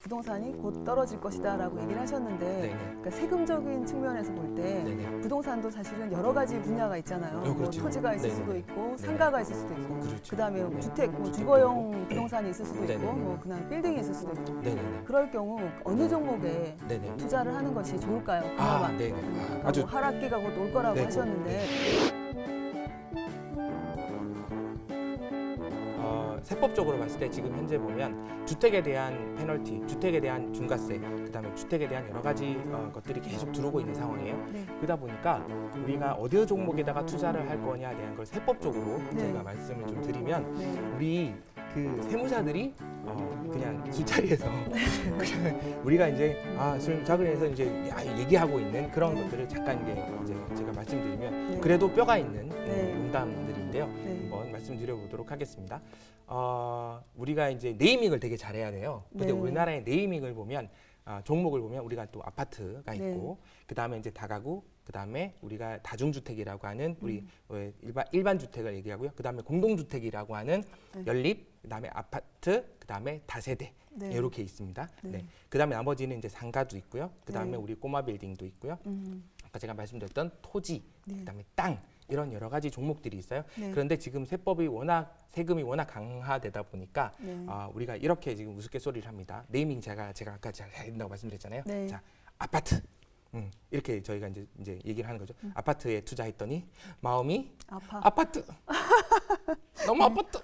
부동산이 곧 떨어질 것이다라고 얘기를 하셨는데 네네. 그러니까 세금적인 측면에서 볼 때 네네. 부동산도 사실은 여러 가지 분야가 있잖아요. 뭐 그렇죠. 토지가 있을 네네네. 수도 있고 네네. 상가가 있을 수도 있고 그렇죠. 그다음에 네. 주택, 뭐 주택도 주거용 있고. 부동산이 있을 수도 있고 네네네. 뭐 그냥 빌딩이 있을 수도 있고 네네네. 그럴 경우 어느 종목에 네네. 투자를 하는 것이 좋을까요? 아, 그나마 네네. 그러니까 아주 뭐 하락기가 곧 올 거라고 네, 하셨는데 세법적으로 봤을 때 지금 현재 보면 주택에 대한 페널티, 주택에 대한 중과세, 그다음에 주택에 대한 여러 가지 것들이 계속 들어오고 있는 상황이에요. 네. 그러다 보니까 우리가 어느 종목에다가 투자를 할 거냐에 대한 걸 세법적으로 네. 제가 말씀을 좀 드리면 네. 우리 그 세무사들이 그냥 술자리에서 그냥 우리가 이제 술 자리에서 이제 얘기하고 있는 그런 네. 것들을 잠깐 이제 제가 말씀드리면 네. 그래도 뼈가 있는 네. 농담들인데요. 네. 한번 말씀드려보도록 하겠습니다. 우리가 이제 네이밍을 되게 잘해야 돼요. 근데 네. 우리나라의 네이밍을 보면 종목을 보면 우리가 또 아파트가 네. 있고 그 다음에 이제 다가구, 그 다음에 우리가 다중주택이라고 하는 우리 왜 일반 주택을 얘기하고요. 그 다음에 공동주택이라고 하는 네. 연립, 그 다음에 아파트, 그 다음에 다세대 네. 이렇게 있습니다. 네. 네. 그 다음에 나머지는 이제 상가도 있고요. 그 다음에 네. 우리 꼬마 빌딩도 있고요. 아까 제가 말씀드렸던 토지, 네. 그 다음에 땅 이런 여러 가지 종목들이 있어요. 네. 그런데 지금 세금이 워낙 강화되다 보니까 네. 우리가 이렇게 지금 우스갯소리를 합니다. 네이밍 제가 아까 잘 된다고 말씀드렸잖아요. 네. 자, 아파트. 이렇게 저희가 이제 얘기를 하는 거죠. 아파트에 투자했더니 마음이 아파트. 너무 아파트.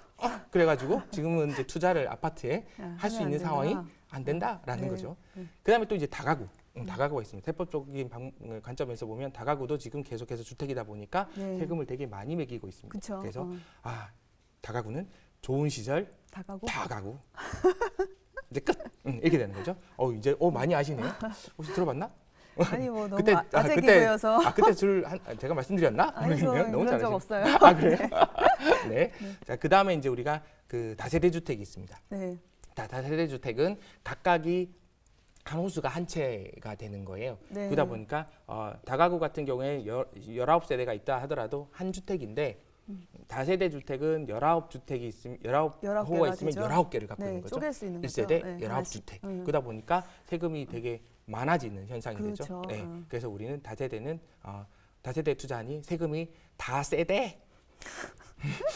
그래가지고 지금은 이제 투자를 아파트에 할 수 하면 있는 안 상황이 된다. 안 된다라는 네. 거죠. 네. 그다음에 또 이제 다가구. 다가구가 있습니다. 세법적인 관점에서 보면 다가구도 지금 계속해서 주택이다 보니까 네. 세금을 되게 많이 매기고 있습니다. 그쵸. 그래서 다가구는 좋은 시절 다가구? 다 가고 이제 끝 이렇게 되는 거죠. 이제 많이 아시네요. 혹시 들어봤나? 아니 뭐 너무 그때 아재 그때 기고여서 그때 제가 말씀드렸나? 아니 저 모르겠네요. 그런 적 잘하시네. 없어요. 그래요? 네. 자, 그다음에 이제 우리가 그 다세대 주택이 있습니다. 네. 다세대 주택은 각각이 한 호수가 한 채가 되는 거예요. 네. 그러다 보니까 다가구 같은 경우에 19세대가 있다 하더라도 한 주택인데 다세대 주택은 19주택이 있으면 19호가 있으면 되죠. 19개를 갖고 네, 있는 거죠. 쪼갤 수 있는 거죠. 1세대 네, 19주택. 하나씩. 그러다 보니까 세금이 되게 많아지는 현상이 그렇죠. 되죠. 네. 그래서 우리는 다세대는 다세대 투자하니 세금이 다 세대.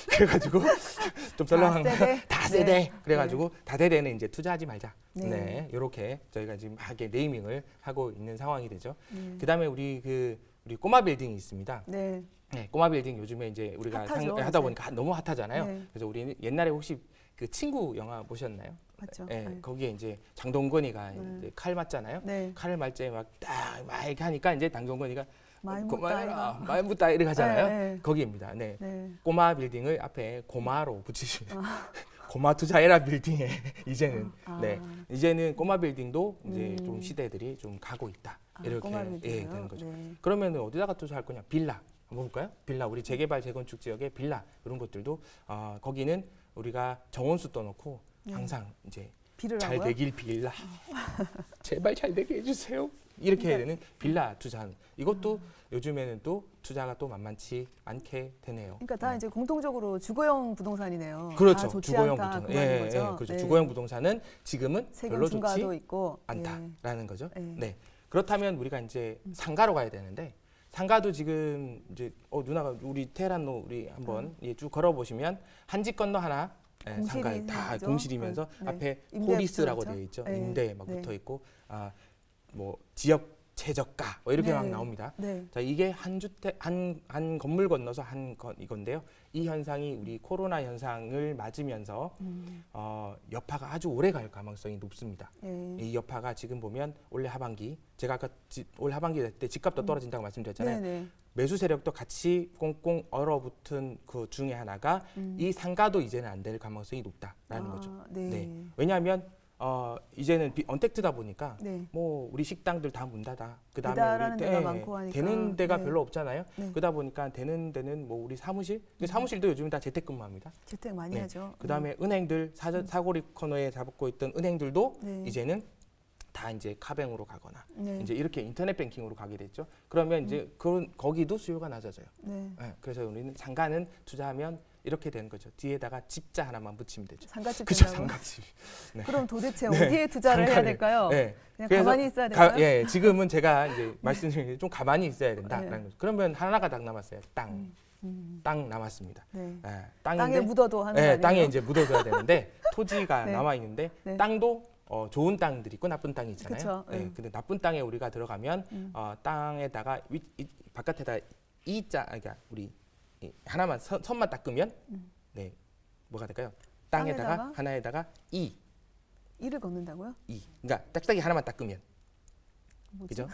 그래가지고 좀 썰렁한가요? 다 세대. 네. 그래가지고 다세대는 이제 투자하지 말자. 네. 네, 이렇게 저희가 지금 네이밍을 하고 있는 상황이 되죠. 네. 그다음에 우리 꼬마 빌딩이 있습니다. 네. 네, 꼬마 빌딩 요즘에 이제 우리가 핫하죠, 하다 이제. 보니까 너무 핫하잖아요. 네. 그래서 우리는 옛날에 혹시 그 친구 영화 보셨나요? 맞죠. 네, 네. 거기에 이제 장동건이가 네. 이제 칼 맞잖아요. 네. 칼을 맞을 때 막 이렇게 하니까 이제 장동건이가 많이 그만해라, 묻다. 많이 묻다 이렇게 하잖아요. 네, 네. 거기입니다. 네. 네. 꼬마 빌딩을 앞에 고마로 붙이시면 고마 투자해라 빌딩에 이제는 네 이제는 꼬마 빌딩도 이제 좀 시대들이 좀 가고 있다 이렇게 꼬마 빌딩이요? 되는 거죠. 네. 그러면은 어디다가 투자할 거냐? 빌라 한번 볼까요? 빌라 우리 재개발 재건축 지역의 빌라 이런 것들도 거기는 우리가 정원수 떠놓고 항상 이제 비를 잘 하고요? 되길 빌라 제발 잘 되게 해주세요. 이렇게 해야 되는 빌라 투자하는 이것도 요즘에는 또 투자가 또 만만치 않게 되네요. 그러니까 다 이제 공통적으로 주거용 부동산이네요. 그렇죠. 좋지 주거용 않다, 부동산. 그 말인 거죠. 그렇죠. 네. 주거용 부동산은 지금은 세금 별로 중과도 좋지 있고 않다라는 거죠. 네. 네. 그렇다면 우리가 이제 상가로 가야 되는데 상가도 지금 이제 누나가 우리 테헤란로 우리 한번 쭉 걸어 보시면 한 집 건너 하나 상가 다 공실이죠. 공실이면서 네. 앞에 임대 포리스라고 붙어 되어 있죠. 있죠. 네. 임대 막 네. 붙어 있고 뭐 지역 최저가 뭐 이렇게 네. 막 나옵니다. 네. 자, 이게 한 주택 한 건물 건너서 이건데요. 이 현상이 우리 코로나 현상을 맞으면서 여파가 아주 오래 갈 가능성이 높습니다. 네. 이 여파가 지금 보면 올해 하반기 제가 아까 올 하반기 때 집값도 떨어진다고 말씀드렸잖아요. 네. 매수 세력도 같이 꽁꽁 얼어붙은 그 중에 하나가 이 상가도 이제는 안 될 가능성이 높다라는 거죠. 네. 왜냐하면 이제는 언택트다 보니까 네. 뭐 우리 식당들 다 문 닫아. 배달하는 우리 데가 많고 하니까. 되는 데가 네. 별로 없잖아요. 네. 그러다 보니까 되는 데는 뭐 우리 사무실, 사무실도 요즘 다 재택근무합니다. 재택 많이 네. 하죠. 그다음에 은행들 사고리 코너에 잡고 있던 은행들도 네. 이제는 다 이제 카뱅으로 가거나 네. 이제 이렇게 인터넷 뱅킹으로 가게 됐죠. 그러면 이제 거기도 수요가 낮아져요. 네. 네, 그래서 우리는 상가는 투자하면 이렇게 되는 거죠. 뒤에다가 집자 하나만 붙이면 되죠. 상가집 그죠, 된다고. 상가집. 네. 그럼 도대체 네, 어디에 투자를 해야 상가를. 될까요? 네. 그냥 그래서 가만히 있어야 될까요? 예, 지금은 제가 이제 말씀드린 게 좀 가만히 있어야 된다라는 네. 거죠. 그러면 하나가 딱 남았어요. 땅. 땅 남았습니다. 네. 예, 땅에 묻어도 하는 거 예, 아니에요? 땅에 이제 묻어둬야 되는데 토지가 네. 남아 있는데 네. 땅도 좋은 땅들이 있고 나쁜 땅이 있잖아요. 그쵸, 예, 근데 나쁜 땅에 우리가 들어가면 땅에다가 바깥에다 이자 그러니까 우리 하나만 선만 닦으면 네 뭐가 될까요? 땅에다가 땅에다가? 하나에다가 이를 걷는다고요? 그러니까 딱딱이 하나만 닦으면 뭐지? 그죠?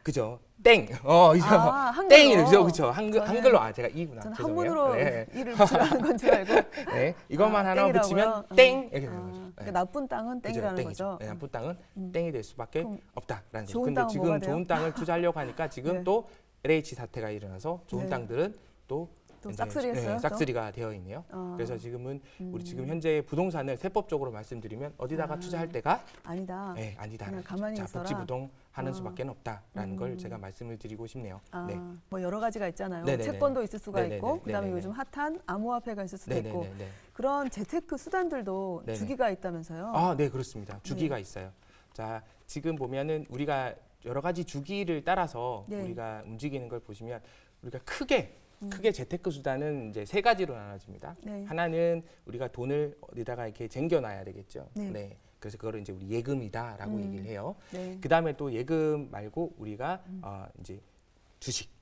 그죠? 땡. 이제 한글로. 땡이죠. 그죠? 저는- 한글로 제가 이구나. 저는 죄송해요. 한문으로 네. 이를 붙이라는 건 줄 알고. 네. 이것만 하나만 땡이라고요? 붙이면 땡 이렇게 되는 거죠. 그러니까 네. 나쁜 땅은 그죠? 땡이라는 땡이죠. 거죠. 네, 나쁜 땅은 땡이 될 수밖에 그럼 없다라는 거죠. 좋은 근데 땅은 지금 뭐가 돼요? 좋은 땅을 투자하려고 하니까 지금 네. 또 LH 사태가 일어나서 좋은 네. 땅들은 또 이제 싹쓸이했어요, 또? 싹쓸이가 되어 있네요. 그래서 지금은 우리 지금 현재 부동산을 세법적으로 말씀드리면 어디다가 투자할 때가 아니다. 네, 아니다. 그냥 가만히 자, 있어라. 복지부동 하는 수밖에 없다라는 걸 제가 말씀을 드리고 싶네요. 네. 뭐 여러 가지가 있잖아요. 네네네. 채권도 있을 수가 네네네. 있고, 그다음에 네네네. 요즘 핫한 암호화폐가 있을 수도 있고, 네네네. 그런 재테크 수단들도 네네. 주기가 있다면서요. 아, 네, 그렇습니다. 주기가 있어요. 자, 지금 보면은 우리가 여러 가지 주기를 따라서 네. 우리가 움직이는 걸 보시면 우리가 크게 재테크 수단은 이제 세 가지로 나눠집니다. 네. 하나는 우리가 돈을 어디다가 이렇게 쟁겨놔야 되겠죠. 네. 그래서 그거를 이제 우리 예금이다라고 얘기를 해요. 네. 그 다음에 또 예금 말고 우리가 이제 주식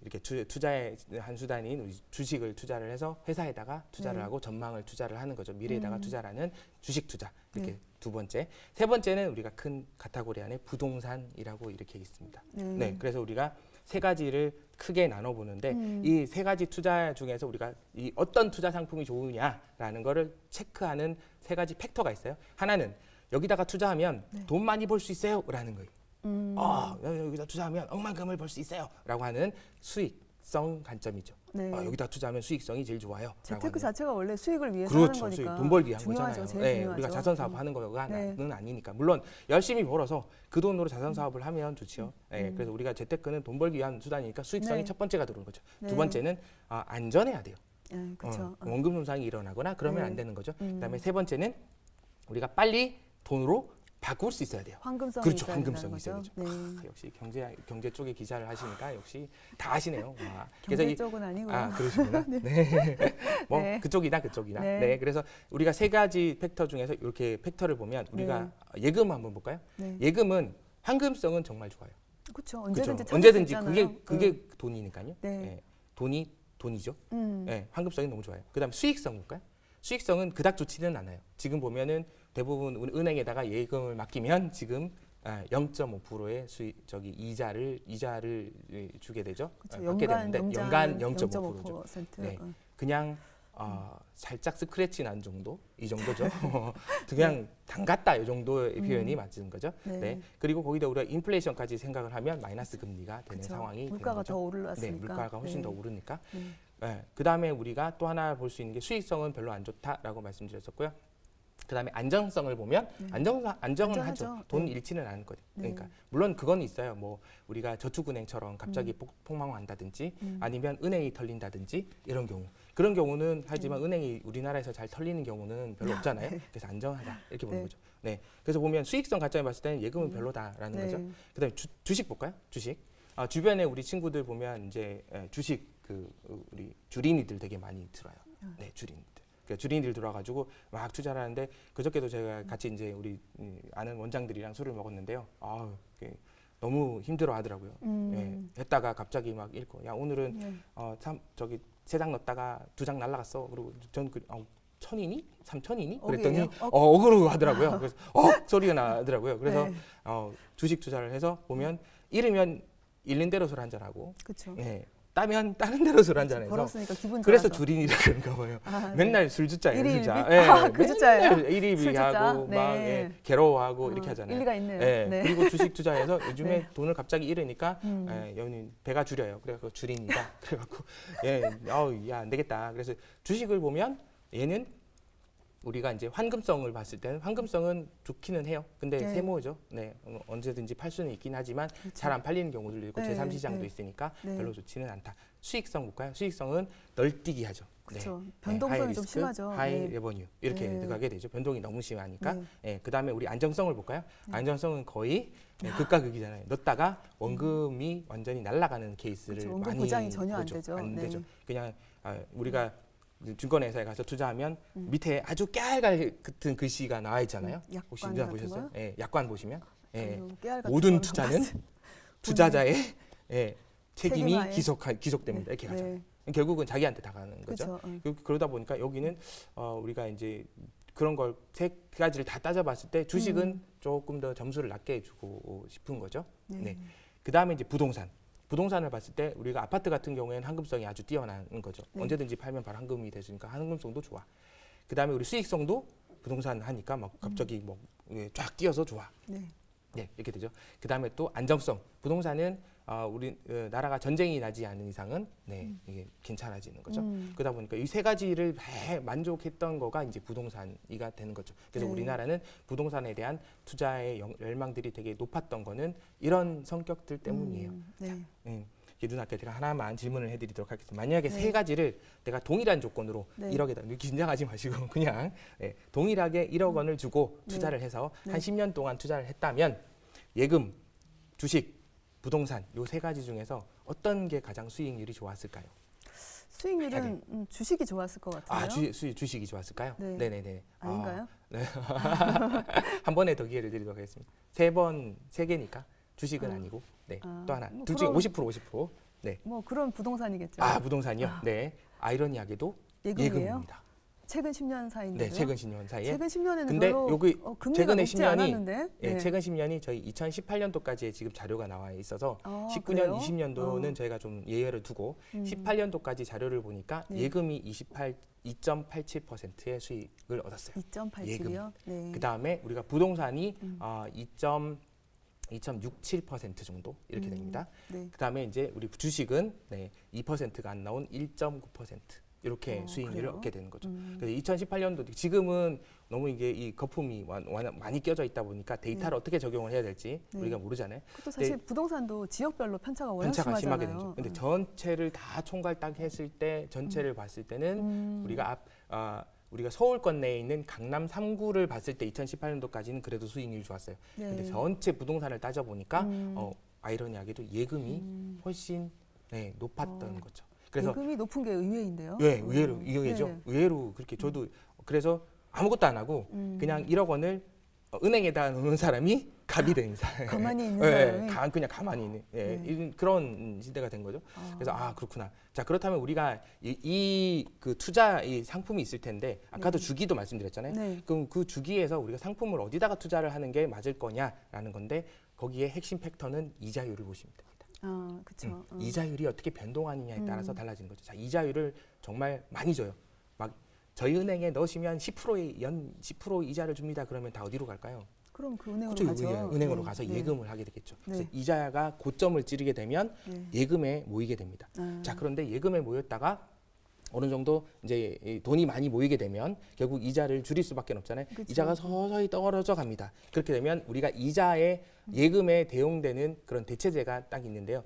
이렇게 투자의 한 수단인 우리 주식을 투자를 해서 회사에다가 투자를 네. 하고 전망을 투자를 하는 거죠. 미래에다가 투자라는 주식 투자 이렇게 네. 두 번째, 세 번째는 우리가 큰 카테고리 안에 부동산이라고 이렇게 있습니다. 네, 그래서 우리가 세 가지를 크게 나눠 보는데 이 세 가지 투자 중에서 우리가 이 어떤 투자 상품이 좋으냐라는 거를 체크하는 세 가지 팩터가 있어요. 하나는 여기다가 투자하면 돈 많이 벌 수 있어요라는 거예요. 여기다 투자하면 억만금을 벌 수 있어요라고 하는 수익성 관점이죠. 네. 여기다 투자하면 수익성이 제일 좋아요. 재테크 자체가 원래 수익을 위해서 그렇죠. 하는 거니까. 수익, 돈 벌기 한 중요하죠. 거잖아요. 제일 네, 중요하죠. 우리가 자선 사업 하는 거가 네. 는 아니니까. 물론 열심히 벌어서 그 돈으로 자선 사업을 하면 좋죠. 네, 그래서 우리가 재테크는 돈 벌기 위한 수단이니까 수익성이 네. 첫 번째가 들어오는 거죠. 네. 두 번째는 안전해야 돼요. 네, 그렇죠. 원금 손상이 일어나거나 그러면 네. 안 되는 거죠. 그다음에 세 번째는 우리가 빨리 돈으로 바꿀 수 있어야 돼요. 황금성이 그렇죠. 있어야 황금성이 된다는 있어야죠. 거죠. 네. 역시 경제 쪽에 기자를 하시니까 역시 다 아시네요. 와. 경제 쪽은 아니고요. 그러시구나. 네. 뭐 네. 그쪽이나. 네. 네. 그래서 우리가 세 가지 팩터 중에서 이렇게 팩터를 보면 우리가 예금 한번 볼까요? 네. 예금은 황금성은 정말 좋아요. 그렇죠. 그렇죠. 언제든지 찾을 수 언제든지 있잖아요. 그게 돈이니까요. 네. 예, 돈이죠. 음. 예, 황금성이 너무 좋아요. 그다음 수익성 볼까요? 수익성은 그닥 좋지는 않아요. 지금 보면은 대부분 은행에다가 예금을 맡기면 지금 0.5%의 이자를 주게 되죠. 그렇죠. 받게 연간 되는데 연간 0.5%죠. 0.5%. 네. 그냥 살짝 스크래치 난 정도 이 정도죠. 그냥 담갔다 이 정도의 표현이 맞는 거죠. 네. 네. 그리고 거기다 우리가 인플레이션까지 생각을 하면 마이너스 금리가 되는 그쵸. 상황이 물가가 되는 거죠. 더 올랐으니까. 네, 물가가 훨씬 네. 더 오르니까. 네. 네. 그다음에 우리가 또 하나 볼 수 있는 게 수익성은 별로 안 좋다라고 말씀드렸었고요. 그다음에 안정성을 보면 안정은 안전하죠. 하죠. 돈 네. 잃지는 않을 거예요. 네. 그러니까 물론 그건 있어요. 뭐 우리가 저축은행처럼 갑자기 폭망한다든지 아니면 은행이 털린다든지 이런 경우. 그런 경우는 하지만 은행이 우리나라에서 잘 털리는 경우는 별로 없잖아요. 그래서 안정하다 이렇게 보는 네. 거죠. 네. 그래서 보면 수익성 관점에 봤을 때는 예금은 별로다라는 네. 거죠. 그다음에 주식 볼까요? 주식. 주변에 우리 친구들 보면 이제 주식 우리 주린이들 되게 많이 들어요. 네, 주린이들. 그러니까 주린이들 들어와가지고 막 투자를 하는데 그저께도 제가 같이 이제 우리 아는 원장들이랑 술을 먹었는데요. 너무 힘들어하더라고요. 예, 했다가 갑자기 막 읽고 야 오늘은 네. 저기 3장 넣었다가 2장 날라갔어. 그리고 전 1,000이니? 3,000이니? 그랬더니 억이에요? 억으로 하더라고요. 그래서 소리가 나더라고요. 그래서 네. 주식 투자를 해서 보면 잃으면 잃는 대로 술 한잔 하고 그렇죠. 예, 따면 다른 대로 술 한잔 해서 벌었으니까 기분 좋아서. 그래서 주린이라 그런가 봐요. 네. 맨날 술 숫자예요, 일일비? 숫자. 그 숫자예요? 맨날 일일비하고 네. 막 괴로워하고 이렇게 하잖아요. 일리가 있네요. 예, 네. 그리고 주식 투자해서 요즘에 네. 돈을 갑자기 잃으니까 연인 배가 줄여요. 그래서 주린이다. 그래갖고 야 안 되겠다. 그래서 주식을 보면 얘는 우리가 이제 환금성을 봤을 때는 환금성은 좋기는 해요. 근데 네. 세모죠. 네, 언제든지 팔 수는 있긴 하지만 잘 안 팔리는 경우들도 있고 네, 제3시장도 네. 있으니까 네. 별로 좋지는 않다. 수익성 볼까요? 수익성은 널뛰기 하죠. 그렇죠. 네, 변동성이 하이 좀 리스크, 심하죠. 하이 네. 레버뉴 이렇게 네. 들어가게 되죠. 변동이 너무 심하니까. 네. 예, 그다음에 우리 안정성을 볼까요? 네. 안정성은 거의 극과 극이잖아요. 넣었다가 원금이 완전히 날아가는 케이스를 그렇죠. 원금 많이 보장이 전혀 안 보죠. 되죠. 안 네. 되죠. 그냥 우리가 증권회사에 가서 투자하면 밑에 아주 깨알 같은 글씨가 나와 있잖아요. 혹시 약관 누가 같은 보셨어요? 거요? 예, 약관 보시면 예, 아유, 깨알 같은 모든 거는 투자는 봤어요. 투자자의 예, 책임이 책임하에. 기속됩니다. 이렇게 가죠. 네. 결국은 자기한테 다 가는 거죠. 그렇죠. 그러다 보니까 여기는 우리가 이제 그런 걸 세 가지를 다 따져봤을 때 주식은 조금 더 점수를 낮게 주고 싶은 거죠. 네. 그 다음에 이제 부동산. 부동산을 봤을 때 우리가 아파트 같은 경우에는 황금성이 아주 뛰어난 거죠. 네. 언제든지 팔면 바로 황금이 되니까 황금성도 좋아. 그 다음에 우리 수익성도 부동산 하니까 막 갑자기 뭐 쫙 뛰어서 좋아. 네. 네, 이렇게 되죠. 그 다음에 또 안정성. 부동산은 우리 나라가 전쟁이 나지 않은 이상은 이게 괜찮아지는 거죠. 그러다 보니까 이 세 가지를 만족했던 거가 이제 부동산이가 되는 거죠. 그래서 네. 우리나라는 부동산에 대한 투자의 열망들이 되게 높았던 거는 이런 성격들 때문이에요. 네. 누나께 제가 하나만 질문을 해드리도록 하겠습니다. 만약에 네. 세 가지를 내가 동일한 조건으로 네. 1억에다 긴장하지 마시고 그냥 동일하게 1억 원을 주고 네. 투자를 해서 네. 한 10년 동안 투자를 했다면 예금, 주식, 부동산 요 세 가지 중에서 어떤 게 가장 수익률이 좋았을까요? 수익률은 주식이 좋았을 것 같아요. 주식이 좋았을까요? 네. 네네네. 아닌가요? 한 번에 더 기회를 드리도록 하겠습니다. 세 개니까 주식은 아니고 또 하나. 뭐 둘 중에 그럼- 50%. 네. 뭐 그런 부동산이겠죠. 부동산이요? 네. 아이러니하게도 예금이에요? 예금입니다. 최근 10년 사이인데요. 네, 최근 10년 사이에. 최근 10년에는 근데 별로 여기 금리가 최근에 높지 10년이 않았는데. 예, 최근 10년이 저희 2018년도까지의 지금 자료가 나와 있어서 19년, 그래요? 20년도는 저희가 좀 예외를 두고 18년도까지 자료를 보니까 네. 예금이 2.87%의 수익을 얻었어요. 2.87이요? 네. 그 다음에 우리가 부동산이 2.67% 정도 이렇게 됩니다. 네. 그 다음에 이제 우리 주식은 2%가 안 나온 1.9% 이렇게 수익률을 그래요? 얻게 되는 거죠. 그래서 2018년도 지금은 너무 이게 이 거품이 많이 껴져 있다 보니까 데이터를 어떻게 적용을 해야 될지 네. 우리가 모르잖아요. 그것도 사실 부동산도 지역별로 편차가 워낙 편차가 심하게 심하잖아요. 되죠. 근데 전체를 다 총괄 딱 했을 때 전체를 봤을 때는 우리가 우리가 서울권 내에 있는 강남 3구를 봤을 때 2018년도까지는 그래도 수익률이 좋았어요. 네. 근데 전체 부동산을 따져 보니까 아이러니하게도 예금이 훨씬 높았던 거죠. 그래서 예금이 높은 게 의외인데요. 의외로 이거죠. 네. 의외로 그렇게 저도 그래서 아무것도 안 하고 그냥 1억 원을 은행에다 놓는 사람이 갑이 된 사람. 가만히 있는 사람이. 그냥 가만히 있는 네. 그런 시대가 된 거죠. 그래서 그렇구나. 자 그렇다면 우리가 그 투자 이 상품이 있을 텐데 아까도 주기도 말씀드렸잖아요. 네. 그럼 그 주기에서 우리가 상품을 어디다가 투자를 하는 게 맞을 거냐라는 건데 거기에 핵심 팩터는 이자율을 보시면 됩니다. 그렇죠. 이자율이 어떻게 변동하느냐에 따라서 달라지는 거죠. 자, 이자율을 정말 많이 줘요. 막 저희 은행에 넣으시면 10%의 연 10% 이자를 줍니다. 그러면 다 어디로 갈까요? 그럼 그 은행으로 그렇죠. 가죠. 은행으로 네. 가서 네. 예금을 하게 되겠죠. 그래서 네. 이자가 고점을 찌르게 되면 네. 예금에 모이게 됩니다. 자, 그런데 예금에 모였다가 어느 정도 이제 이 돈이 많이 모이게 되면 결국 이자를 줄일 수밖에 없잖아요. 그쵸. 이자가 서서히 떨어져 갑니다. 그렇게 되면 우리가 이자에 예금에 대응되는 그런 대체제가 딱 있는데요.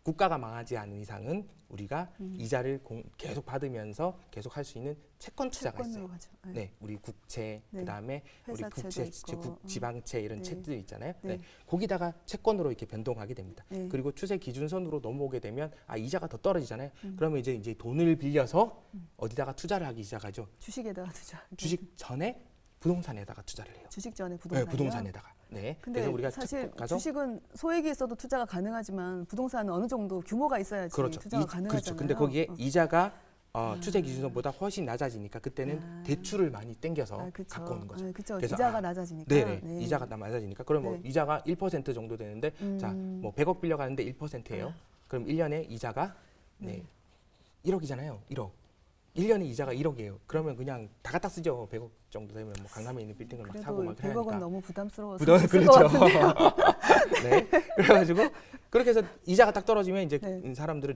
국가가 망하지 않은 이상은 우리가 이자를 계속 받으면서 계속 할 수 있는 채권 투자가 있어요. 채권으로 가죠. 네. 네, 우리 국채, 네. 그다음에 우리 회사채도 국채, 있고. 지방채 이런 네. 채들 있잖아요. 네. 네. 거기다가 채권으로 이렇게 변동하게 됩니다. 네. 그리고 추세 기준선으로 넘어오게 되면 이자가 더 떨어지잖아요. 그러면 이제 돈을 빌려서 어디다가 투자를 하기 시작하죠. 주식에다가 투자. 주식 전에 부동산에다가 투자를 해요. 주식 전에 네, 부동산. 부동산에다가. 네. 근데 그래서 우리가 사실 가서 주식은 소액이 있어도 투자가 가능하지만 부동산은 어느 정도 규모가 있어야지 그렇죠. 투자가 가능하잖아요. 그렇죠. 근데 거기에 이자가 추세 기준선보다 훨씬 낮아지니까 그때는 대출을 많이 땡겨서 그쵸. 갖고 오는 거죠. 그렇죠. 그래서 이자가 낮아지니까. 네네. 네. 이자가 낮아지니까 그럼 뭐 네. 이자가 1% 정도 되는데 자, 뭐 100억 빌려가는데 1%예요. 그럼 1년에 이자가 1억이잖아요. 1억. 1년에 이자가 1억이에요. 그러면 그냥 다 갖다 쓰죠. 100억. 정도 되면 뭐 강남에 있는 빌딩을 막 그래도 사고 막 100억은 하니까 너무 부담스러워서 부담 못쓸것 그렇죠. 같은데요. 네. 그래가지고 그렇게 해서 이자가 딱 떨어지면 이제 네. 사람들은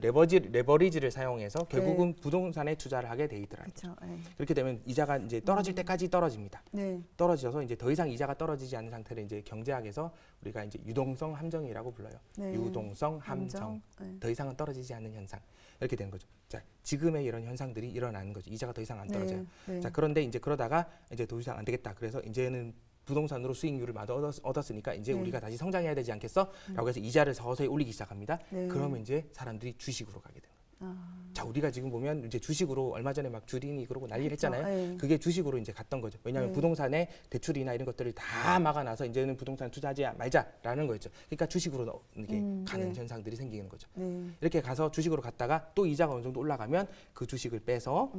레버리지를 사용해서 결국은 부동산에 투자를 하게 돼 있더라고요. 그렇죠. 네. 그렇게 되면 이자가 이제 떨어질 때까지 떨어집니다. 네. 떨어져서 이제 더 이상 이자가 떨어지지 않는 상태를 이제 경제학에서 우리가 이제 유동성 함정이라고 불러요. 네. 유동성 함정. 네. 더 이상은 떨어지지 않는 현상. 이렇게 되는 거죠. 자, 지금의 이런 현상들이 일어나는 거죠. 이자가 더 이상 안 떨어져요. 네. 네. 자, 그런데 이제 그러다가 이제 더 이상 안 되겠다. 그래서 이제는 부동산으로 수익률을 많이 얻었으니까 이제 네. 우리가 다시 성장해야 되지 않겠어? 라고 해서 이자를 서서히 올리기 시작합니다. 네. 그러면 이제 사람들이 주식으로 가게 돼요. 아, 자, 우리가 지금 보면 이제 주식으로 얼마 전에 막 주린이 그러고 난리를 그렇죠. 했잖아요. 네. 그게 주식으로 이제 갔던 거죠. 왜냐하면 네. 부동산의 대출이나 이런 것들을 다 막아놔서 이제는 부동산 투자하지 말자라는 거였죠. 그러니까 주식으로 이게 가는 네. 현상들이 생기는 거죠. 네. 이렇게 가서 주식으로 갔다가 또 이자가 어느 정도 올라가면 그 주식을 빼서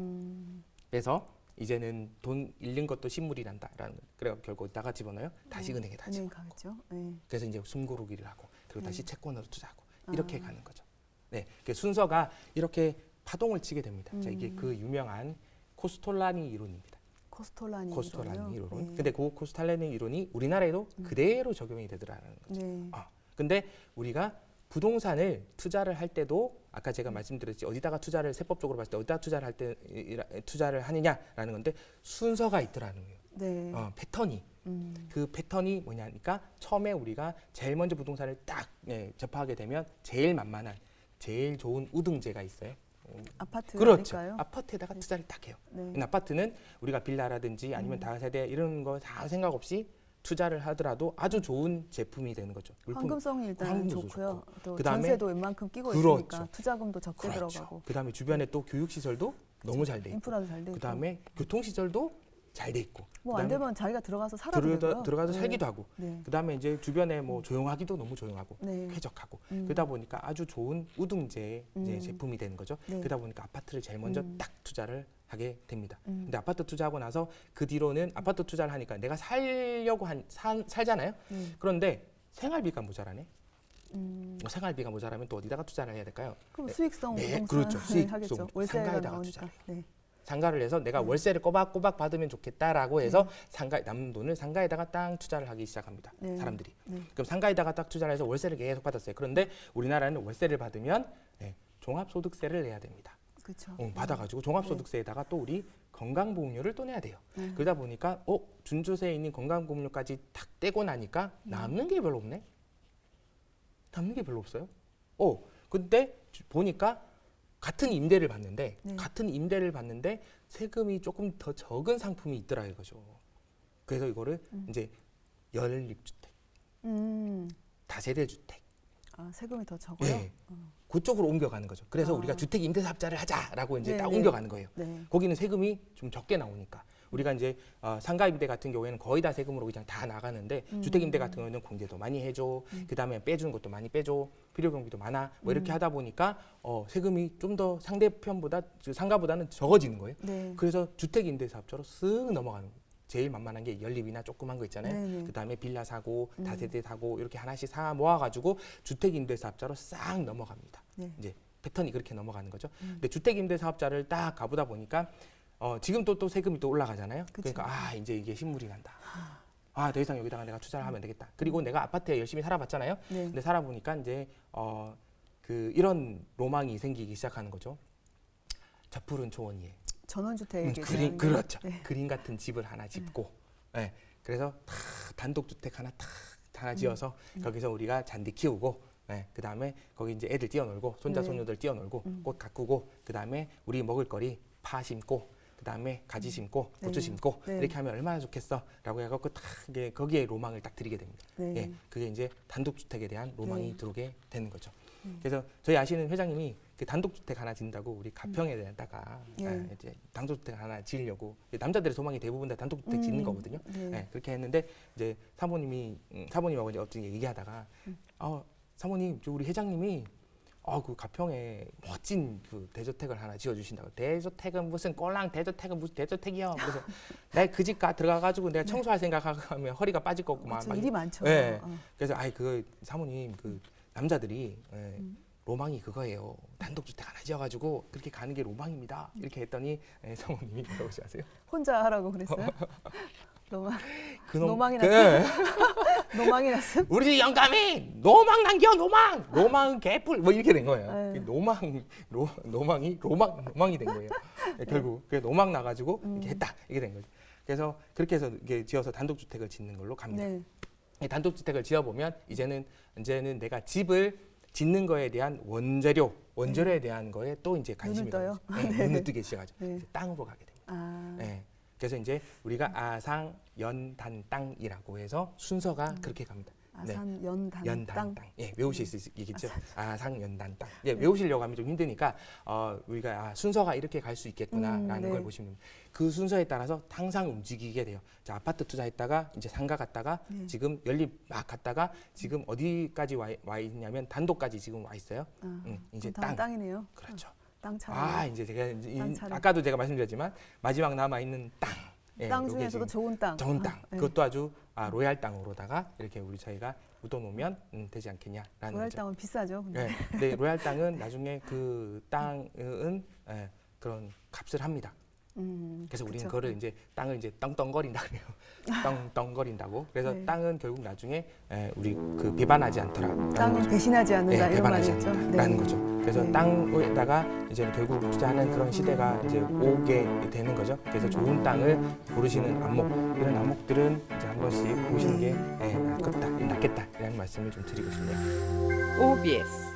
이제는 돈 잃는 것도 신물이 난다라는 거예요. 그래서 결국 이따가 집어넣어요. 다시 은행에 다 은행 집어넣고. 가겠죠. 네. 그래서 이제 숨고르기를 하고 그리고 네. 다시 채권으로 투자하고 이렇게 아. 가는 거죠. 네, 그 순서가 이렇게 파동을 치게 됩니다. 자, 이게 그 유명한 코스톨라니 이론입니다. 코스톨라니 코스톨라니 이론. 네. 근데 그 코스톨라니 이론이 우리나라에도 그대로 적용이 되더라는 거죠. 네. 근데 우리가 부동산을 투자를 할 때도 아까 제가 말씀드렸지 어디다가 투자를 세법적으로 봤을 때 어디다 투자를 할 때 투자를 하느냐라는 건데 순서가 있더라는 거예요. 네. 패턴이 그 패턴이 뭐냐니까 처음에 우리가 제일 먼저 부동산을 딱 접하게 되면 제일 만만한 제일 좋은 우등재가 있어요. 아파트 그렇죠. 아닐까요? 아파트에다가 투자를 딱 해요. 네. 아파트는 우리가 빌라라든지 아니면 다세대 이런 거 다 생각 없이 투자를 하더라도 아주 좋은 제품이 되는 거죠. 황금성이 일단 황금도 좋고요. 또 그다음에 전세도 웬만큼 끼고 그렇죠. 있으니까 투자금도 적게 그렇죠. 들어가고. 그다음에 주변에 또 교육 시설도 너무 잘 돼 있고, 인프라도 잘 돼 있고. 그다음에 교통 시설도 잘 돼 있고, 뭐 안 그다음에 되면 자기가 들어가서 살아도 되고요. 들어가서 네. 살기도 하고, 네. 그다음에 이제 주변에 뭐 조용하기도 너무 조용하고 네. 쾌적하고 그러다 보니까 아주 좋은 우등재 이제 제품이 되는 거죠. 네. 그러다 보니까 아파트를 제일 먼저 딱 투자를 하게 됩니다. 음. 근데 아파트 투자하고 나서 그 뒤로는 아파트 투자를 하니까 내가 살려고 살잖아요. 그런데 생활비가 모자라네. 뭐 생활비가 모자라면 또 어디다가 투자를 해야 될까요? 그럼 수익성 네, 부동산 그렇죠. 수익성. 하겠죠. 월세가 상가에다가 나오니까. 투자를 네. 상가를 해서 내가 월세를 꼬박꼬박 받으면 좋겠다라고 해서 남은 돈을 상가에다가 딱 투자를 하기 시작합니다. 네. 사람들이. 네. 그럼 상가에다가 딱 투자를 해서 월세를 계속 받았어요. 그런데 우리나라는 월세를 받으면 종합소득세를 내야 됩니다. 그렇죠. 받아가지고 종합소득세에다가 또 우리 건강보험료를 또 내야 돼요. 네. 그러다 보니까 준조세에 있는 건강보험료까지 탁 떼고 나니까 남는 게 별로 없네. 남는 게 별로 없어요. 근데 보니까 같은 임대를 받는데 세금이 조금 더 적은 상품이 있더라 이거죠. 그래서 이거를 이제 연립주택, 다세대 주택, 세금이 더 적어요. 예. 그쪽으로 옮겨가는 거죠. 그래서 아. 우리가 주택 임대사업자를 하자라고 이제 네, 딱 네. 옮겨가는 거예요. 네. 거기는 세금이 좀 적게 나오니까. 우리가 이제 상가 임대 같은 경우에는 거의 다 세금으로 그냥 다 나가는데 주택 임대 같은 경우는 공제도 많이 해줘, 그다음에 빼주는 것도 많이 빼줘, 필요 경비도 많아, 뭐 이렇게 하다 보니까 세금이 좀 더 상대편보다 상가보다는 적어지는 거예요. 네. 그래서 주택 임대 사업자로 쓱 넘어가는 거예요. 제일 만만한 게 연립이나 조그만 거 있잖아요. 네, 네. 그다음에 빌라 사고 다세대 사고 이렇게 하나씩 사 모아가지고 주택 임대 사업자로 싹 넘어갑니다. 네. 이제 패턴이 그렇게 넘어가는 거죠. 근데 주택 임대 사업자를 딱 가보다 보니까 지금 또 세금이 또 올라가잖아요. 그쵸. 그러니까 이제 이게 신물이 난다. 더 이상 여기다가 내가 투자를 하면 되겠다. 그리고 내가 아파트에 열심히 살아봤잖아요. 네. 근데 살아보니까 이제 이런 로망이 생기기 시작하는 거죠. 저 푸른 초원위에 전원주택 그렇죠. 네. 그림 같은 집을 하나 짓고, 그래서 다 단독주택 하나 지어서 거기서 우리가 잔디 키우고, 그 다음에 거기 이제 애들 뛰어놀고, 손자 네. 손녀들 뛰어놀고, 꽃 가꾸고, 그 다음에 우리 먹을거리 파 심고, 그 다음에 가지 심고, 고추 네. 심고, 네. 이렇게 하면 얼마나 좋겠어라고 해갖고 딱 이게 거기에 로망을 딱 드리게 됩니다. 네. 그게 이제 단독주택에 대한 로망이 네. 들어오게 되는 거죠. 그래서 저희 아시는 회장님이 그 단독주택 하나 짓는다고 우리 가평에다가 네. 이제 단독주택 하나 지으려고 남자들의 소망이 대부분 다 단독주택 짓는 거거든요. 네. 그렇게 했는데 이제 사모님하고 이제 어떤 얘기하다가 사모님 저 우리 회장님이 그 가평에 멋진 그 대저택을 하나 지어주신다고. 대저택은 무슨 꼴랑 대저택은 무슨 대저택이요. 그래서 내가 그 집 들어가가지고 내가 청소할 생각하면 허리가 빠질 것 같고 막 일이 많죠. 네. 그래서 그 사모님 그 남자들이 로망이 그거예요. 단독주택 하나 지어가지고 그렇게 가는 게 로망입니다. 이렇게 했더니 성우님이 뭐라고 하세요? 혼자 하라고 그랬어요? 로망. 그놈, 노망이 났어? 노망이 났어? 우리 영감이 노망 남겨 노망. 로망 개뿔 뭐 이렇게 된 거예요. 네. 노망이 된 거예요. 결국 그래서 노망 나가지고 이렇게 했다 이게 된 거죠. 그래서 그렇게 해서 이게 지어서 단독주택을 짓는 걸로 갑니다. 네. 단독주택을 지어보면 이제는 내가 집을 짓는 거에 대한 원재료에 대한 거에 또 이제 관심이 눈을 가죠. 네, 눈을 뜨기 시작하죠. 네. 이제 땅으로 가게 됩니다. 아. 네. 그래서 이제 우리가 아상 연단 땅이라고 해서 순서가 그렇게 갑니다. 아산 연단 연단 땅. 예, 외우실 수 있겠죠. 아상 연단 땅. 예, 네. 외우시려고 하면 좀 힘드니까 우리가 순서가 이렇게 갈 수 있겠구나라는 네. 걸 보시면 됩니다. 그 순서에 따라서 항상 움직이게 돼요. 자, 아파트 투자했다가 이제 상가 갔다가 네. 지금 연립 막 갔다가 지금 어디까지 와 있냐면 단독까지 지금 와 있어요. 이제 다음 땅이네요. 그렇죠. 땅 차례. 이제 제가 땅 차례. 아까도 제가 말씀드렸지만 마지막 남아 있는 땅. 예, 땅 요게 중에서도 지금 좋은 땅. 좋은 땅. 네. 그것도 아주 로얄 땅으로다가 이렇게 저희가 묻어놓으면 되지 않겠냐라는 로얄 거죠. 땅은 비싸죠. 근데. 네, 근데 로얄 땅은 나중에 그 땅은 그런 값을 합니다. 그래서 우리는 그쵸. 그거를 이제 땅을 이제 떵떵거린다 그래요. 떵떵거린다고. 그래서 네. 땅은 결국 나중에 우리 그 배반하지 않더라. 땅은 배신하지 않는다 이런 배반하지 말이죠. 않는다라는 거죠. 그래서 네. 땅에다가 이제 결국 투자하는 그런 시대가 이제 오게 되는 거죠. 그래서 좋은 땅을 고르시는 안목, 이런 안목들은 이제 한 번씩 보시는 게 낫겠다라는 말씀을 좀 드리고 싶네요. OBS